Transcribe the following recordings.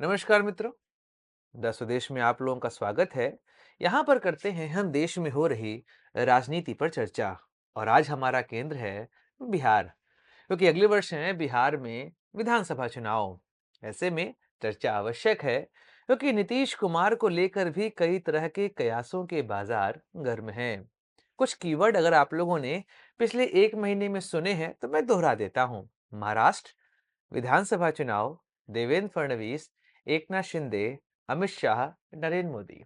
नमस्कार मित्रों। द स्वदेश में आप लोगों का स्वागत है। यहाँ पर करते हैं हम देश में हो रही राजनीति पर चर्चा। और आज हमारा केंद्र है बिहार, क्योंकि अगले वर्ष है बिहार में विधानसभा चुनाव। ऐसे में चर्चा आवश्यक है, क्योंकि नीतीश कुमार को लेकर भी कई तरह के कयासों के बाजार गर्म हैं। कुछ कीवर्ड अगर आप लोगों ने पिछले एक महीने में सुने हैं तो मैं दोहरा देता हूँ। महाराष्ट्र विधानसभा चुनाव, देवेंद्र फडणवीस, एकनाथ शिंदे, अमित शाह, नरेंद्र मोदी।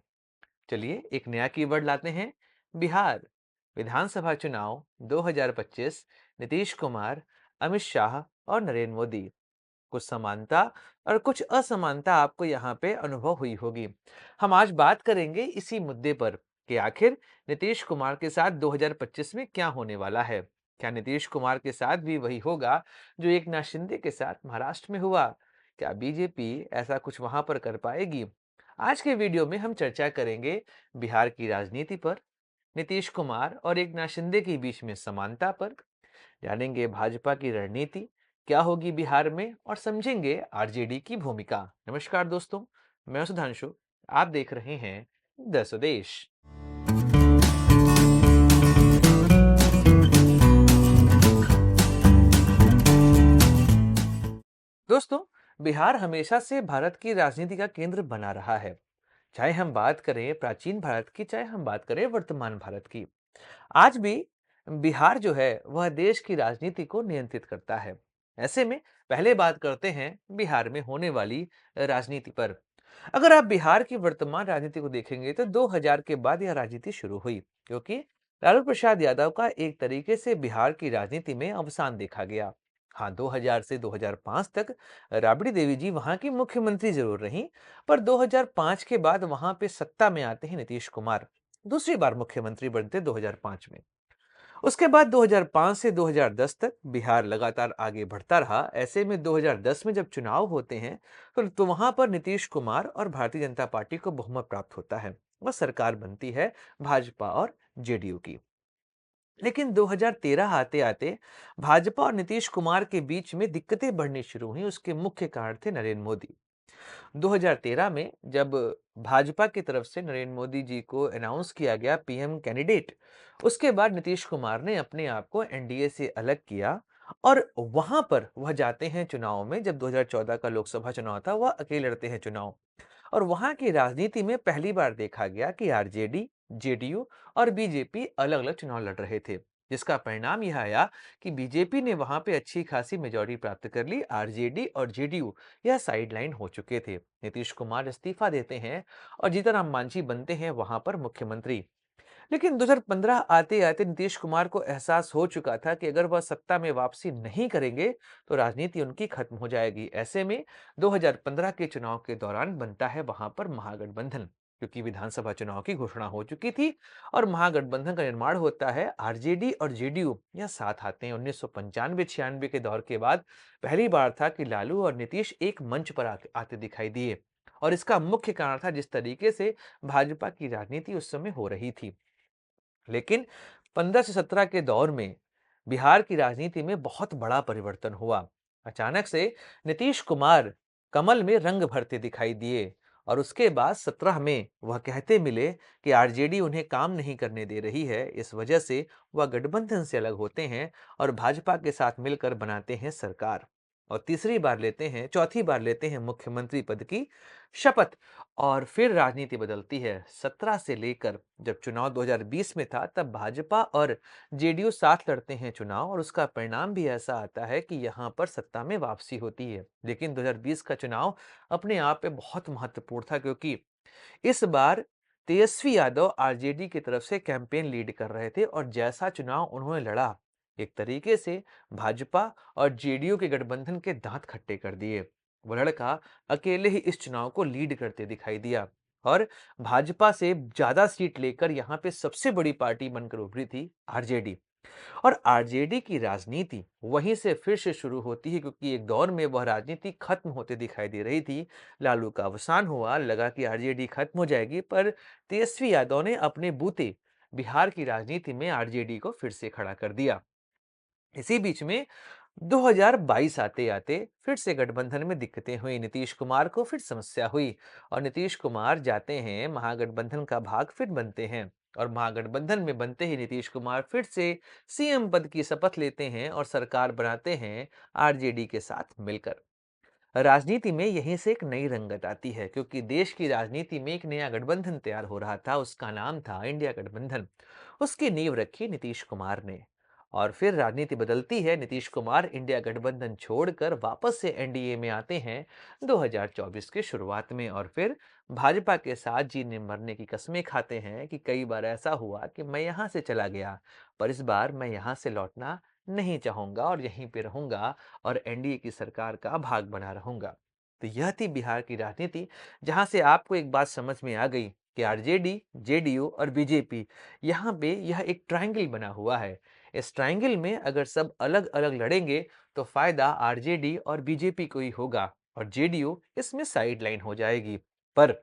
चलिए एक नया कीवर्ड लाते हैं, बिहार विधानसभा चुनाव 2025, नीतीश कुमार, अमित शाह और नरेंद्र मोदी। कुछ समानता और कुछ असमानता आपको यहाँ पे अनुभव हुई होगी। हम आज बात करेंगे इसी मुद्दे पर कि आखिर नीतीश कुमार के साथ 2025 में क्या होने वाला है। क्या नीतीश कुमार के साथ भी वही होगा जो एकनाथ शिंदे के साथ महाराष्ट्र में हुआ? क्या बीजेपी ऐसा कुछ वहां पर कर पाएगी? आज के वीडियो में हम चर्चा करेंगे बिहार की राजनीति पर, नीतीश कुमार और एकनाथ शिंदे के बीच में समानता पर, जानेंगे भाजपा की रणनीति क्या होगी बिहार में और समझेंगे आरजेडी की भूमिका। नमस्कार दोस्तों, मैं सुधांशु। आप देख रहे हैं द स्वदेश। दोस्तों, बिहार हमेशा से भारत की राजनीति का केंद्र बना रहा है। चाहे हम बात करें प्राचीन भारत की, चाहे हम बात करें वर्तमान भारत की, आज भी बिहार जो है वह देश की राजनीति को नियंत्रित करता है। ऐसे में पहले बात करते हैं बिहार में होने वाली राजनीति पर। अगर आप बिहार की वर्तमान राजनीति को देखेंगे तो 2000 के बाद यह राजनीति शुरू हुई, क्योंकि लालू प्रसाद यादव का एक तरीके से बिहार की राजनीति में अवसान देखा गया। हाँ, 2000 से 2005 तक राबड़ी देवी जी वहां की मुख्यमंत्री जरूर रहीं, पर 2005 के बाद वहां पे सत्ता में आते हैं नीतीश कुमार। दूसरी बार मुख्यमंत्री बनते 2005 में। उसके बाद 2005 से 2010 तक बिहार लगातार आगे बढ़ता रहा। ऐसे में 2010 में जब चुनाव होते हैं तो वहां पर नीतीश कुमार और भारतीय जनता पार्टी को बहुमत प्राप्त होता है। वह सरकार बनती है भाजपा और जेडीयू की। लेकिन 2013 आते आते भाजपा और नीतीश कुमार के बीच में दिक्कतें बढ़नी शुरू हुई। उसके मुख्य कारण थे नरेंद्र मोदी। 2013 में जब भाजपा की तरफ से नरेंद्र मोदी जी को अनाउंस किया गया पीएम कैंडिडेट, उसके बाद नीतीश कुमार ने अपने आप को एनडीए से अलग किया और वहां पर वह जाते हैं चुनाव में। जब 2014 का लोकसभा चुनाव था, वह अकेले लड़ते हैं चुनाव। और वहां की राजनीति में पहली बार देखा गया कि आरजेडी, जेडीयू और बीजेपी अलग-अलग चुनाव लड़ रहे थे, जिसका परिणाम यह आया कि बीजेपी ने वहां पे अच्छी खासी मेजॉरिटी प्राप्त कर ली। आरजेडी और जेडीयू यह साइडलाइन हो चुके थे। नीतीश कुमार इस्तीफा देते हैं और जीतन राम मांझी बनते हैं वहां पर मुख्यमंत्री। लेकिन 2015 आते-आते नीतीश कुमार को एहसास हो चुका था कि अगर वह सत्ता में वापसी नहीं करेंगे तो राजनीति उनकी खत्म हो जाएगी। ऐसे में 2015 के चुनाव के दौरान बनता है वहां पर महागठबंधन, क्योंकि विधानसभा चुनाव की घोषणा हो चुकी थी और महागठबंधन का निर्माण होता है। आरजेडी और जेडीयू यह साथ आते हैं। 1995-96 के दौर के बाद पहली बार था कि लालू और नीतीश एक मंच पर आते दिखाई दिए। और इसका मुख्य कारण था जिस तरीके से भाजपा की राजनीति उस समय हो रही थी। लेकिन 15 से 17 के दौर में बिहार की राजनीति में बहुत बड़ा परिवर्तन हुआ। अचानक से नीतीश कुमार कमल में रंग भरते दिखाई दिए और उसके बाद 17 में वह कहते मिले कि आरजेडी उन्हें काम नहीं करने दे रही है। इस वजह से वह गठबंधन से अलग होते हैं और भाजपा के साथ मिलकर बनाते हैं सरकार और चौथी बार लेते हैं मुख्यमंत्री पद की शपथ। और फिर राजनीति बदलती है। 17 से लेकर जब चुनाव 2020 में था, तब भाजपा और जेडीयू साथ लड़ते हैं चुनाव और उसका परिणाम भी ऐसा आता है कि यहां पर सत्ता में वापसी होती है। लेकिन 2020 का चुनाव अपने आप में बहुत महत्वपूर्ण था, क्योंकि इस बार तेजस्वी यादव आरजेडी की तरफ से कैंपेन लीड कर रहे थे और जैसा चुनाव उन्होंने लड़ा, एक तरीके से भाजपा और जेडीयू के गठबंधन के दांत खट्टे कर दिए। वो लड़का अकेले ही इस चुनाव को लीड करते दिखाई दिया और भाजपा से ज्यादा सीट लेकर यहाँ पे सबसे बड़ी पार्टी बनकर उभरी थी आरजेडी। और आरजेडी की राजनीति वहीं से फिर से शुरू होती है, क्योंकि एक दौर में वह राजनीति खत्म होते दिखाई दे रही थी। लालू का अवसान हुआ, लगा कि आरजेडी खत्म हो जाएगी, पर तेजस्वी यादव ने अपने बूते बिहार की राजनीति में आरजेडी को फिर से खड़ा कर दिया। इसी बीच में 2022 आते-आते फिर से गठबंधन में दिक्कतें हुई। नीतीश कुमार को फिर समस्या हुई और नीतीश कुमार जाते हैं, महागठबंधन का भाग फिर बनते हैं और महागठबंधन में बनते ही नीतीश कुमार फिर से सीएम पद की शपथ लेते हैं और सरकार बनाते हैं आरजेडी के साथ मिलकर। राजनीति में यहीं से एक नई रंगत आती है क्योंकि देश की राजनीति में एक नया गठबंधन तैयार हो रहा था। उसका नाम था इंडिया गठबंधन। उसकी नींव रखी नीतीश कुमार ने और फिर राजनीति बदलती है। नीतीश कुमार इंडिया गठबंधन छोड़कर वापस से एनडीए में आते हैं 2024 के शुरुआत में और फिर भाजपा के साथ जीने मरने की कस्में खाते हैं कि कई बार ऐसा हुआ कि मैं यहां से चला गया, पर इस बार मैं यहां से लौटना नहीं चाहूंगा और यहीं पे रहूंगा और एनडीए की सरकार का भाग बना रहूंगा। तो यह थी बिहार की राजनीति, जहां से आपको एक बात समझ में आ गई कि आरजेडी, जेडीयू और बीजेपी, यहाँ पे यह एक ट्रायंगल बना हुआ है। इस ट्रायंगल में अगर सब अलग-अलग लड़ेंगे तो फायदा आरजेडी और बीजेपी को ही होगा और जेडीयू इसमें साइडलाइन हो जाएगी। पर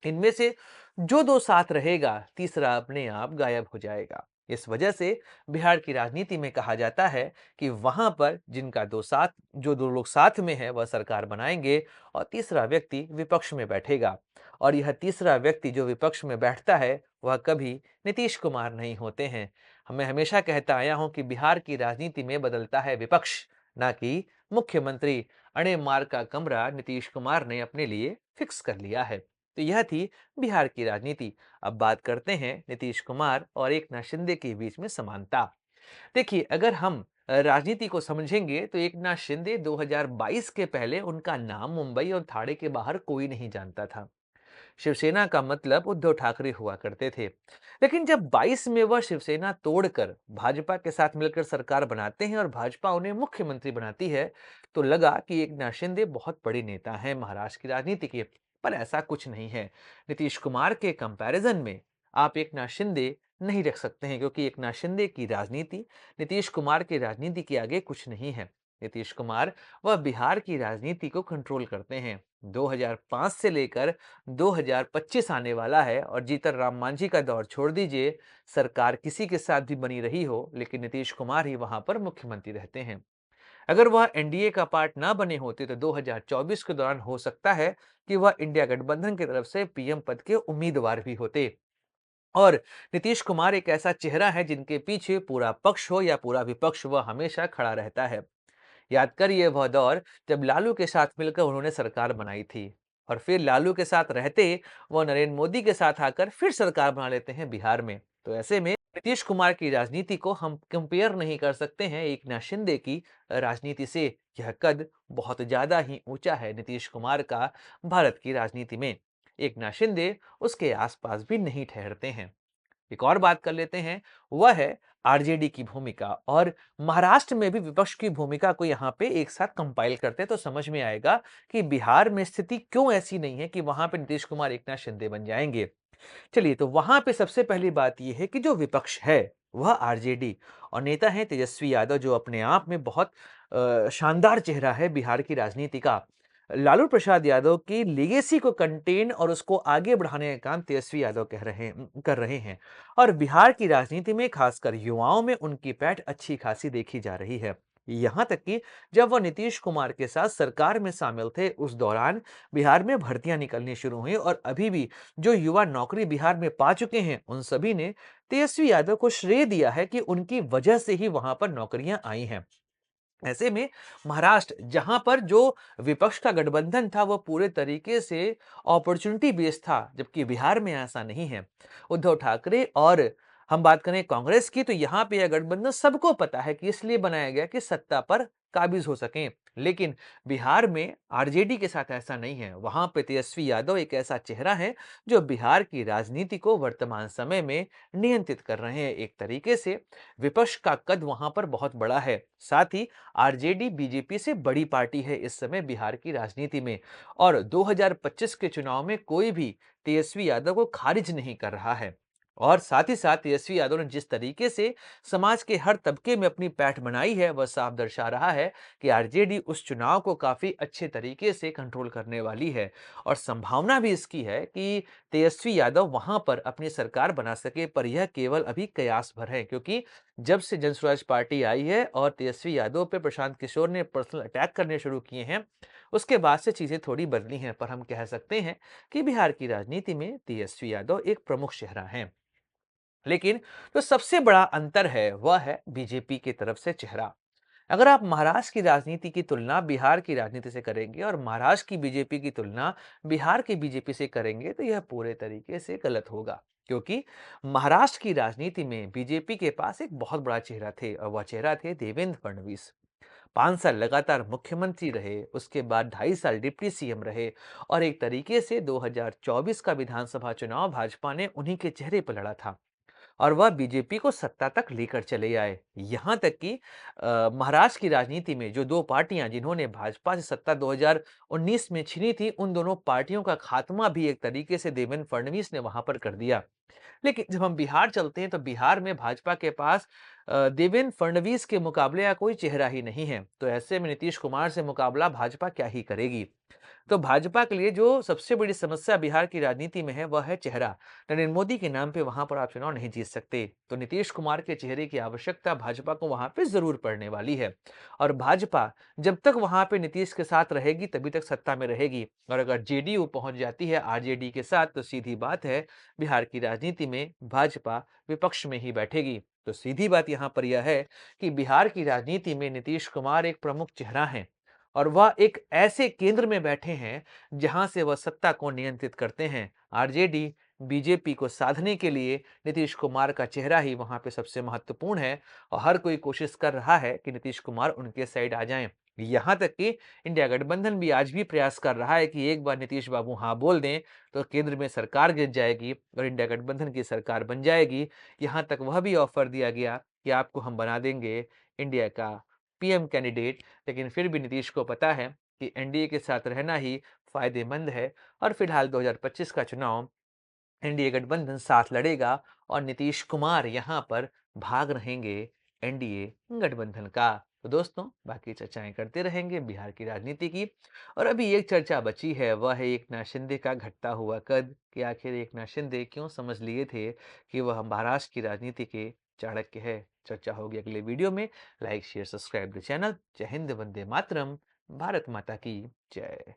इनमें से जो दो साथ रहेगा, तीसरा अपने आप गायब हो जाएगा। इस वजह से बिहार की राजनीति में कहा जाता है कि वहां पर जिनका दो साथ जो दो लोग साथ में है वह सरकार बनाएंगे और तीसरा व्यक्ति विपक्ष में बैठेगा और यह तीसरा व्यक्ति जो विपक्ष में बैठता है वह कभी नीतीश कुमार नहीं होते हैं। मैं हमेशा कहता आया हूं कि बिहार की राजनीति में बदलता है विपक्ष, ना कि मुख्यमंत्री। अड़े मार का कमरा नीतीश कुमार ने अपने लिए फिक्स कर लिया है। तो यह थी बिहार की राजनीति। अब बात करते हैं नीतीश कुमार और एकनाथ शिंदे के बीच में समानता। देखिए, अगर हम राजनीति को समझेंगे तो एकनाथ शिंदे 2022 के पहले उनका नाम मुंबई और ठाणे के बाहर कोई नहीं जानता था। शिवसेना का मतलब उद्धव ठाकरे हुआ करते थे। लेकिन जब 22 में वह शिवसेना तोड़कर भाजपा के साथ मिलकर सरकार बनाते हैं और भाजपा उन्हें मुख्यमंत्री बनाती है, तो लगा कि एकनाथ शिंदे बहुत बड़े नेता हैं महाराष्ट्र की राजनीति के। पर ऐसा कुछ नहीं है। नीतीश कुमार के कंपैरिजन में आप एकनाथ शिंदे नहीं रख सकते हैं क्योंकि एकनाथ शिंदे की राजनीति नीतीश कुमार की राजनीति के आगे कुछ नहीं है। नीतीश कुमार वह बिहार की राजनीति को कंट्रोल करते हैं। 2005 से लेकर 2025 आने वाला है और जीतन राम मांझी का दौर छोड़ दीजिए, सरकार किसी के साथ भी बनी रही हो लेकिन नीतीश कुमार ही वहां पर मुख्यमंत्री रहते हैं। अगर वह एनडीए का पार्ट ना बने होते तो 2024 के दौरान हो सकता है कि वह इंडिया गठबंधन की तरफ से पीएम पद के उम्मीदवार भी होते। और नीतीश कुमार एक ऐसा चेहरा है जिनके पीछे पूरा पक्ष हो या पूरा विपक्ष वह हमेशा खड़ा रहता है। याद करिए वह दौर जब लालू के साथ मिलकर उन्होंने सरकार बनाई थी और फिर लालू के साथ रहते वह नरेंद्र मोदी के साथ आकर फिर सरकार बना लेते हैं बिहार में। तो ऐसे में नीतीश कुमार की राजनीति को हम कंपेयर नहीं कर सकते हैं एकनाथ शिंदे की राजनीति से। यह कद बहुत ज्यादा ही ऊंचा है नीतीश कुमार का भारत की राजनीति में। एकनाथ शिंदे उसके आसपास भी नहीं ठहरते हैं। एक और बात कर लेते हैं, वह है आरजेडी की भूमिका और महाराष्ट्र में भी विपक्ष की भूमिका को यहाँ पे एक साथ कंपाइल करते हैं तो समझ में आएगा कि बिहार में स्थिति क्यों ऐसी नहीं है कि वहां पे नीतीश कुमार एकनाथ शिंदे बन जाएंगे। चलिए, तो वहां पे सबसे पहली बात यह है कि जो विपक्ष है वह आरजेडी और नेता है तेजस्वी यादव, जो अपने आप में बहुत शानदार चेहरा है बिहार की राजनीति का। लालू प्रसाद यादव की लेगेसी को कंटेन और उसको आगे बढ़ाने का काम तेजस्वी यादव कर रहे हैं और बिहार की राजनीति में खासकर युवाओं में उनकी पैठ अच्छी खासी देखी जा रही है। यहां तक कि जब वह नीतीश कुमार के साथ सरकार में शामिल थे उस दौरान बिहार में भर्तियां निकलनी शुरू हुई और अभी भी जो युवा नौकरी बिहार में पा चुके हैं उन सभी ने तेजस्वी यादव को श्रेय दिया है कि उनकी वजह से ही वहां पर नौकरियां आई हैं। ऐसे में महाराष्ट्र, जहां पर जो विपक्ष का गठबंधन था वो पूरे तरीके से अपॉर्चुनिटी बेस्ड था, जबकि बिहार में ऐसा नहीं है। उद्धव ठाकरे और हम बात करें कांग्रेस की तो यहाँ पे यह गठबंधन सबको पता है कि इसलिए बनाया गया कि सत्ता पर काबिज हो सकें। लेकिन बिहार में आरजेडी के साथ ऐसा नहीं है। वहां पे तेजस्वी यादव एक ऐसा चेहरा है जो बिहार की राजनीति को वर्तमान समय में नियंत्रित कर रहे हैं। एक तरीके से विपक्ष का कद वहां पर बहुत बड़ा है। साथ ही आरजेडी बीजेपी से बड़ी पार्टी है इस समय बिहार की राजनीति में और 2025 के चुनाव में कोई भी तेजस्वी यादव को खारिज नहीं कर रहा है। और साथ ही साथ तेजस्वी यादव ने जिस तरीके से समाज के हर तबके में अपनी पैठ बनाई है, वह साफ दर्शा रहा है कि आरजेडी उस चुनाव को काफी अच्छे तरीके से कंट्रोल करने वाली है। और संभावना भी इसकी है कि तेजस्वी यादव वहां पर अपनी सरकार बना सके, पर यह केवल अभी कयास भर है, क्योंकि जब से जन स्वराज पार्टी आई है और तेजस्वी यादव पे प्रशांत किशोर ने पर्सनल अटैक करने शुरू किए हैं, उसके बाद से चीजें थोड़ी बदली हैं। पर हम कह सकते हैं कि बिहार की राजनीति में तेजस्वी यादव एक प्रमुख चेहरा हैं। लेकिन जो सबसे बड़ा अंतर है वह है बीजेपी की तरफ से चेहरा। अगर आप महाराष्ट्र की राजनीति की तुलना बिहार की राजनीति से करेंगे और महाराष्ट्र की बीजेपी की तुलना बिहार की बीजेपी से करेंगे, तो यह पूरे तरीके से गलत होगा। क्योंकि महाराष्ट्र की राजनीति में बीजेपी के पास एक बहुत बड़ा चेहरा थे और वह चेहरा थे देवेंद्र फडणवीस। 5 साल लगातार मुख्यमंत्री रहे, उसके बाद 2.5 साल डिप्टी सीएम रहे और एक तरीके से 2024 का विधानसभा चुनाव भाजपा ने उन्हीं के चेहरे पर लड़ा था और वह बीजेपी को सत्ता तक लेकर चले आए। यहाँ तक कि महाराष्ट्र की राजनीति में जो 2 पार्टियां जिन्होंने भाजपा से सत्ता 2019 में छीनी थी, उन दोनों पार्टियों का खात्मा भी एक तरीके से देवेंद्र फडणवीस ने वहां पर कर दिया। लेकिन जब हम बिहार चलते हैं तो बिहार में भाजपा के पास देवेंद्र फडणवीस के मुकाबले या कोई चेहरा ही नहीं है। तो ऐसे में नीतीश कुमार से मुकाबला भाजपा क्या ही करेगी। तो भाजपा के लिए जो सबसे बड़ी समस्या बिहार की राजनीति में है वह है चेहरा। नरेंद्र मोदी के नाम पे वहां पर आप चुनाव नहीं जीत सकते। तो नीतीश कुमार के चेहरे की आवश्यकता भाजपा को वहां पे जरूर पड़ने वाली है। और भाजपा जब तक वहां पे नीतीश के साथ रहेगी तभी तक सत्ता में रहेगी। और अगर जेडीयू पहुंच जाती है आरजेडी के साथ, तो सीधी बात है बिहार की राजनीति में भाजपा विपक्ष में ही बैठेगी। तो सीधी बात यहाँ पर यह है कि बिहार की राजनीति में नीतीश कुमार एक प्रमुख चेहरा हैं और वह एक ऐसे केंद्र में बैठे हैं जहां से वह सत्ता को नियंत्रित करते हैं। आरजेडी बीजेपी को साधने के लिए नीतीश कुमार का चेहरा ही वहां पे सबसे महत्वपूर्ण है और हर कोई कोशिश कर रहा है कि नीतीश कुमार उनके साइड आ जाएं। यहां तक कि इंडिया गठबंधन भी आज भी प्रयास कर रहा है कि एक बार नीतीश बाबू हाँ बोल दें तो केंद्र में सरकार गिर जाएगी और इंडिया गठबंधन की सरकार बन जाएगी। यहां तक वह भी ऑफर दिया गया कि आपको हम बना देंगे इंडिया का पीएम कैंडिडेट। लेकिन फिर भी नीतीश को पता है कि एनडीए के साथ रहना ही फायदेमंद है और फिलहाल 2025 का चुनाव एनडीए गठबंधन साथ लड़ेगा और नीतीश कुमार यहां पर भाग रहेंगे एनडीए गठबंधन का। तो दोस्तों, बाकी चर्चाएं करते रहेंगे बिहार की राजनीति की। और अभी एक चर्चा बची है, वह है एकनाथ शिंदे का घटता हुआ कद, कि आखिर एकनाथ शिंदे क्यों समझ लिए थे कि वह महाराष्ट्र की राजनीति के चाणक्य है। चर्चा होगी अगले वीडियो में। Like share subscribe the channel. जय हिंद, वंदे मातरम, भारत माता की जय।